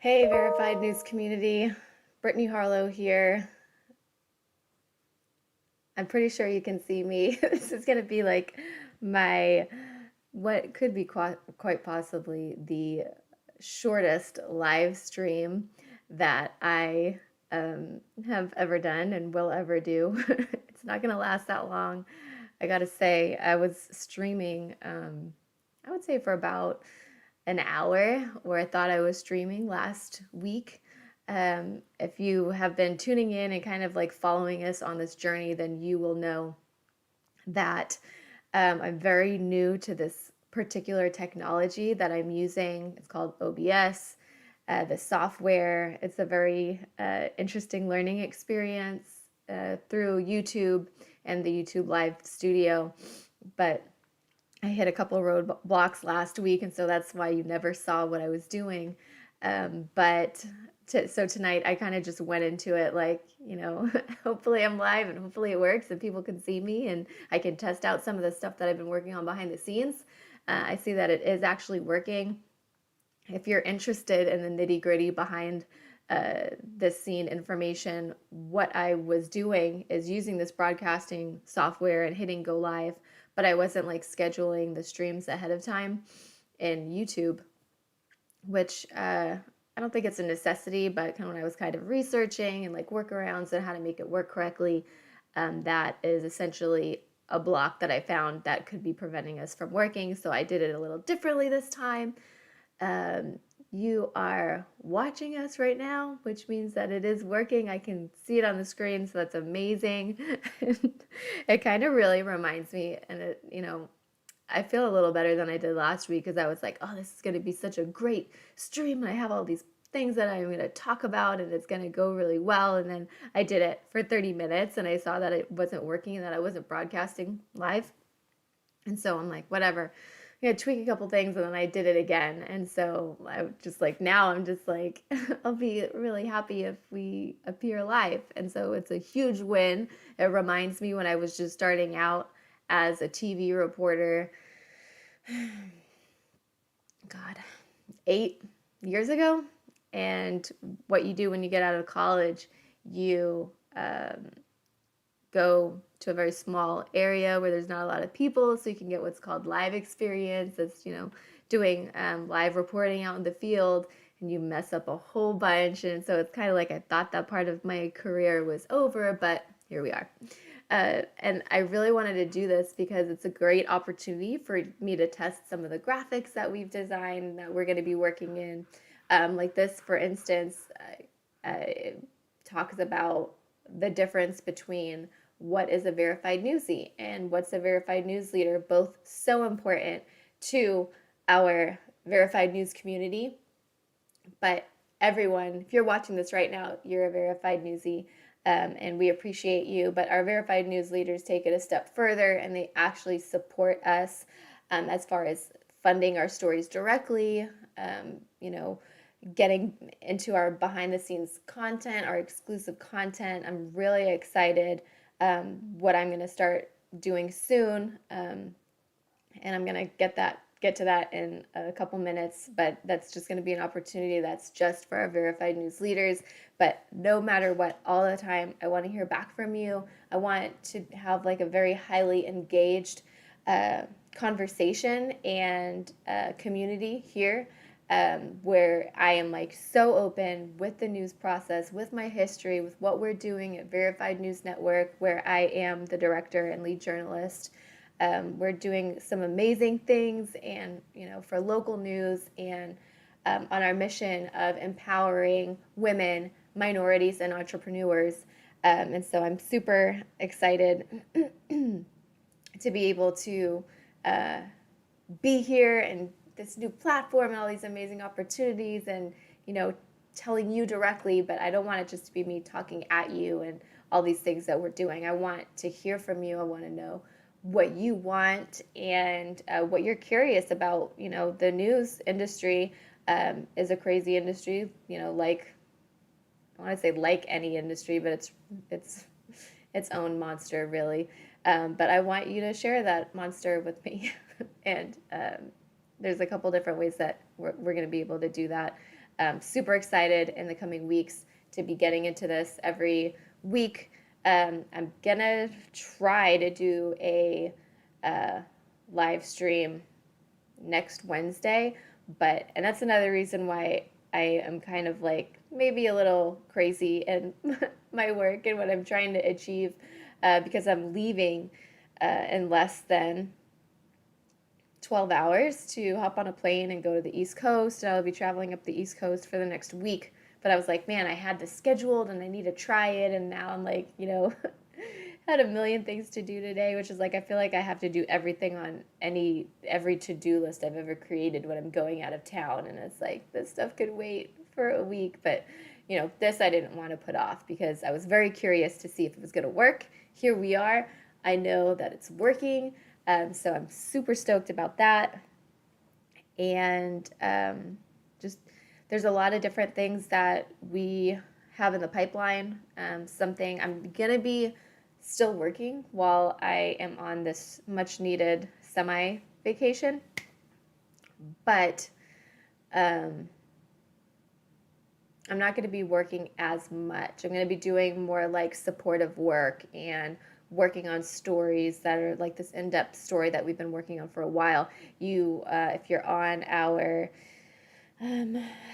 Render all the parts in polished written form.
Hey, Verified News community. Brittany Harlow here. I'm pretty sure you can see me. This is going to be like my, what could be quite possibly the shortest live stream that I have ever done and will ever do. It's not going to last that long. I got to say, I was streaming, I would say for about an hour, where I thought I was streaming last week. If you have been tuning in and kind of like following us on this journey, then you will know that I'm very new to this particular technology that I'm using. It's called OBS. The software, it's a very interesting learning experience through YouTube and the YouTube Live Studio. But I hit a couple roadblocks last week, and so that's why you never saw what I was doing. So tonight I kind of just went into it like, hopefully I'm live and hopefully it works and people can see me and I can test out some of the stuff that I've been working on behind the scenes. I see that it is actually working. If you're interested in the nitty gritty behind this scene information, what I was doing is using this broadcasting software and hitting go live, but I wasn't like scheduling the streams ahead of time in YouTube, which I don't think it's a necessity, but kind of when I was kind of researching and like workarounds and how to make it work correctly, that is essentially a block that I found that could be preventing us from working. So I did it a little differently this time. Um, you are watching us right now, which means that it is working. I can see it on the screen, so that's amazing. It kind of really reminds me, and I feel a little better than I did last week because I was like, oh, this is going to be such a great stream. I have all these things that I'm going to talk about and it's going to go really well. And then I did it for 30 minutes and I saw that it wasn't working and that I wasn't broadcasting live. And so I'm like, whatever. I'm gonna tweak a couple things and then I did it again. And so I just like now I'm just like I'll be really happy if we appear live. And so it's a huge win. It reminds me when I was just starting out as a TV reporter, God, 8 years ago. And what you do when you get out of college, you go to a very small area where there's not a lot of people, so you can get what's called live experience. That's doing live reporting out in the field, and you mess up a whole bunch. And so it's kind of like I thought that part of my career was over, but here we are. And I really wanted to do this because it's a great opportunity for me to test some of the graphics that we've designed that we're going to be working in. Like this, for instance, talks about the difference between what is a verified newsie and what's a verified news leader, both so important to our verified news community. But everyone, if you're watching this right now, you're a verified newsie. And we appreciate you. But our verified news leaders take it a step further and they actually support us as far as funding our stories directly, you know, getting into our behind the scenes content, our exclusive content. I'm really excited what I'm going to start doing soon. And I'm going to get to that in a couple minutes, but that's just going to be an opportunity that's just for our verified news leaders. But no matter what, all the time, I want to hear back from you. I want to have like a very highly engaged conversation and community here, where I am like so open with the news process, with my history, with what we're doing at Verified News Network, where I am the director and lead journalist. We're doing some amazing things, and for local news, and on our mission of empowering women, minorities, and entrepreneurs. And so I'm super excited to be able to uh, be here and this new platform and all these amazing opportunities, and telling you directly. But I don't want it just to be me talking at you and all these things that we're doing. I want to hear from you. I want to know what you want and what you're curious about. The news industry is a crazy industry, like, I want to say like any industry, but it's its own monster, really. But I want you to share that monster with me. And there's a couple different ways that we're going to be able to do that. super excited in the coming weeks to be getting into this every week. I'm gonna try to do a live stream next Wednesday, and that's another reason why I am kind of like maybe a little crazy in my work and what I'm trying to achieve, because I'm leaving in less than 12 hours to hop on a plane and go to the East Coast. And I'll be traveling up the East Coast for the next week. But I was like, man, I had this scheduled and I need to try it. And now I'm like, had a million things to do today, which is like, I feel like I have to do everything on every to-do list I've ever created when I'm going out of town. And it's like, this stuff could wait for a week. But, this I didn't want to put off because I was very curious to see if it was going to work. Here we are. I know that it's working. So I'm super stoked about that. And just there's a lot of different things that we have in the pipeline. Something I'm going to be still working while I am on this much needed semi vacation. But I'm not going to be working as much. I'm going to be doing more like supportive work and working on stories that are like this in-depth story that we've been working on for a while. If you're on our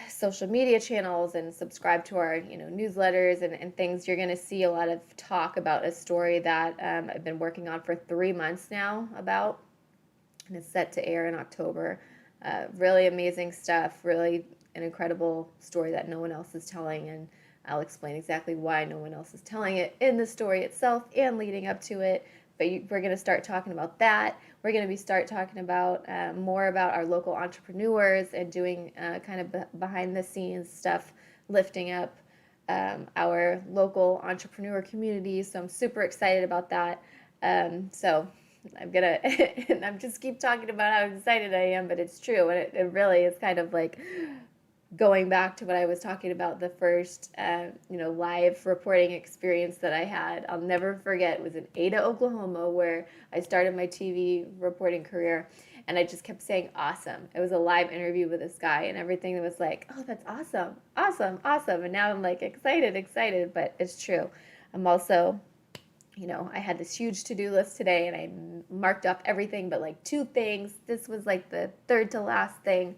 social media channels and subscribe to our newsletters and things, you're going to see a lot of talk about a story that I've been working on for 3 months now and it's set to air in October. Really amazing stuff, really an incredible story that no one else is telling, and I'll explain exactly why no one else is telling it in the story itself and leading up to it. But we're going to start talking about that. We're going to start talking about more about our local entrepreneurs and doing kind of behind the scenes stuff, lifting up our local entrepreneur community. So I'm super excited about that. So I'm gonna, and I'm just keep talking about how excited I am, but it's true, and it really is kind of like going back to what I was talking about, the first, live reporting experience that I had. I'll never forget. It was in Ada, Oklahoma, where I started my TV reporting career, and I just kept saying awesome. It was a live interview with this guy, and everything was like, oh, that's awesome, awesome, awesome. And now I'm like excited, but it's true. I'm also, I had this huge to-do list today, and I marked up everything but like 2 things. This was like the third to last thing.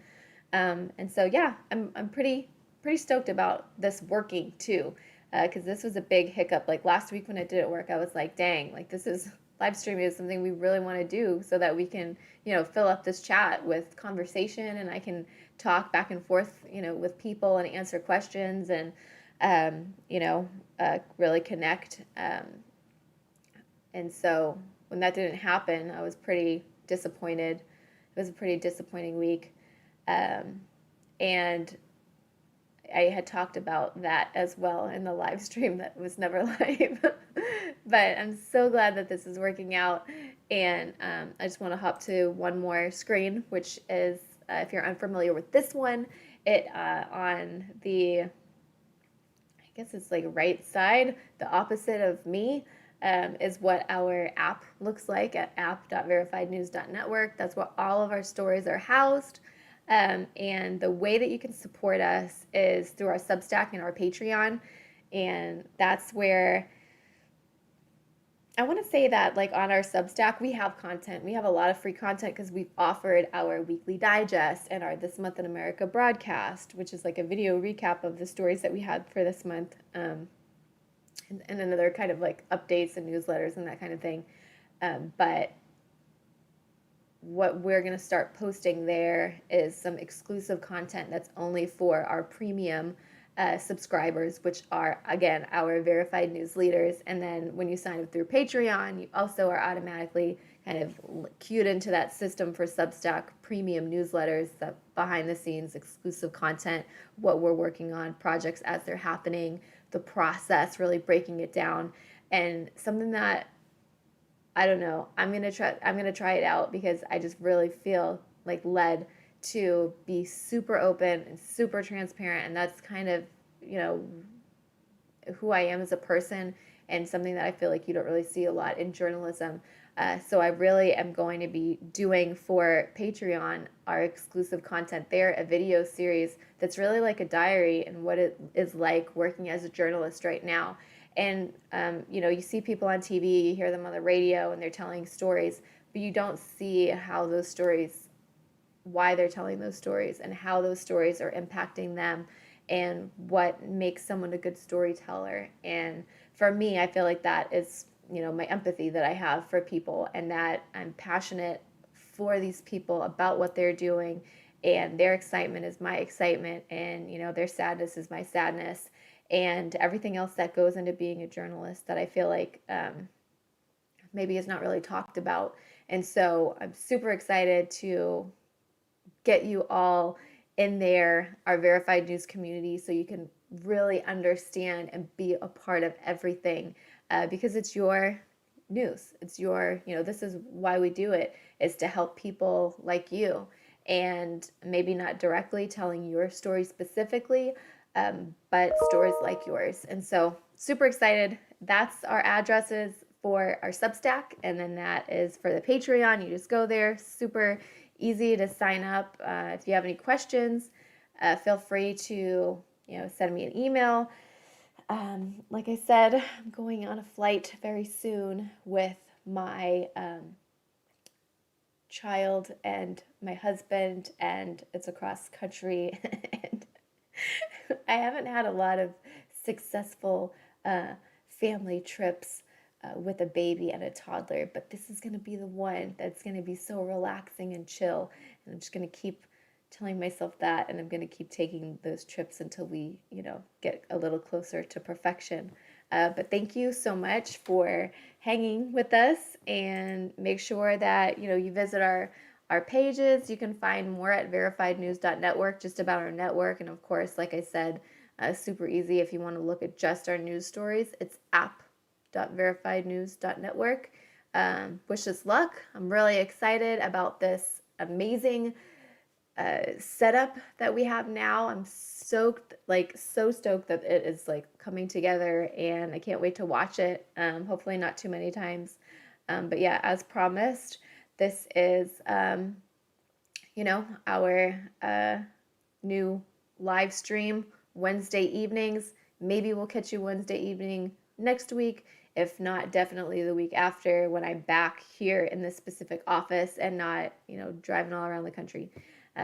And so, yeah, I'm pretty stoked about this working too, because this was a big hiccup. Like last week when it didn't work, I was like, dang, like live streaming is something we really want to do so that we can, fill up this chat with conversation, and I can talk back and forth, with people and answer questions and, really connect. And so when that didn't happen, I was pretty disappointed. It was a pretty disappointing week. And I had talked about that as well in the live stream that was never live. But I'm so glad that this is working out. And I just want to hop to one more screen, which is, if you're unfamiliar with this one, on the, I guess it's like right side, the opposite of me, is what our app looks like at app.verifiednews.network. That's where all of our stories are housed. And the way that you can support us is through our Substack and our Patreon. And that's where I want to say that, like, on our Substack, we have content. We have a lot of free content because we've offered our weekly digest and our This Month in America broadcast, which is like a video recap of the stories that we had for this month. And another kind of like updates and newsletters and that kind of thing. But what we're going to start posting there is some exclusive content that's only for our premium subscribers, which are, again, our verified news leaders. And then when you sign up through Patreon, you also are automatically kind of cued into that system for Substack premium newsletters, the behind the scenes exclusive content, what we're working on, projects as they're happening, the process, really breaking it down. And something that, I don't know, I'm going to try it out because I just really feel like led to be super open and super transparent. And that's kind of, who I am as a person, and something that I feel like you don't really see a lot in journalism. So I really am going to be doing for Patreon our exclusive content there, a video series that's really like a diary and what it is like working as a journalist right now. And you see people on TV, you hear them on the radio, and they're telling stories, but you don't see how those stories, why they're telling those stories, and how those stories are impacting them, and what makes someone a good storyteller. And for me, I feel like that is, my empathy that I have for people, and that I'm passionate for these people about what they're doing, and their excitement is my excitement, and their sadness is my sadness, and everything else that goes into being a journalist that I feel like maybe is not really talked about. And so I'm super excited to get you all in there, our verified news community, so you can really understand and be a part of everything, because it's your news. It's your, this is why we do it, is to help people like you. And maybe not directly telling your story specifically, but stories like yours. And so, super excited. That's our addresses for our Substack, and then that is for the Patreon. You just go there. Super easy to sign up. If you have any questions, feel free to send me an email. Like I said, I'm going on a flight very soon with my child and my husband, and it's across country. And I haven't had a lot of successful family trips with a baby and a toddler, but this is going to be the one that's going to be so relaxing and chill. And I'm just going to keep telling myself that, and I'm going to keep taking those trips until we, get a little closer to perfection. But thank you so much for hanging with us, and make sure that, you visit our pages. You can find more at verifiednews.network, just about our network. And of course, like I said, super easy if you want to look at just our news stories. It's app.verifiednews.network. Wish us luck. I'm really excited about this amazing setup that we have now. I'm so stoked that it is like coming together, and I can't wait to watch it. Hopefully not too many times. But yeah, as promised, this is our new live stream Wednesday evenings. Maybe we'll catch you Wednesday evening next week. If not, definitely the week after, when I'm back here in this specific office and not, driving all around the country.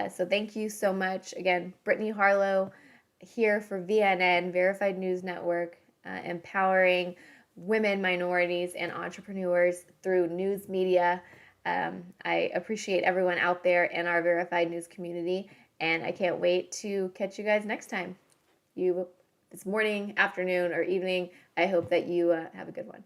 So thank you so much. Again, Brittany Harlow here for VNN, Verified News Network, empowering women, minorities, and entrepreneurs through news media. I appreciate everyone out there in our Verified News community, and I can't wait to catch you guys next time. This morning, afternoon, or evening. I hope that you have a good one.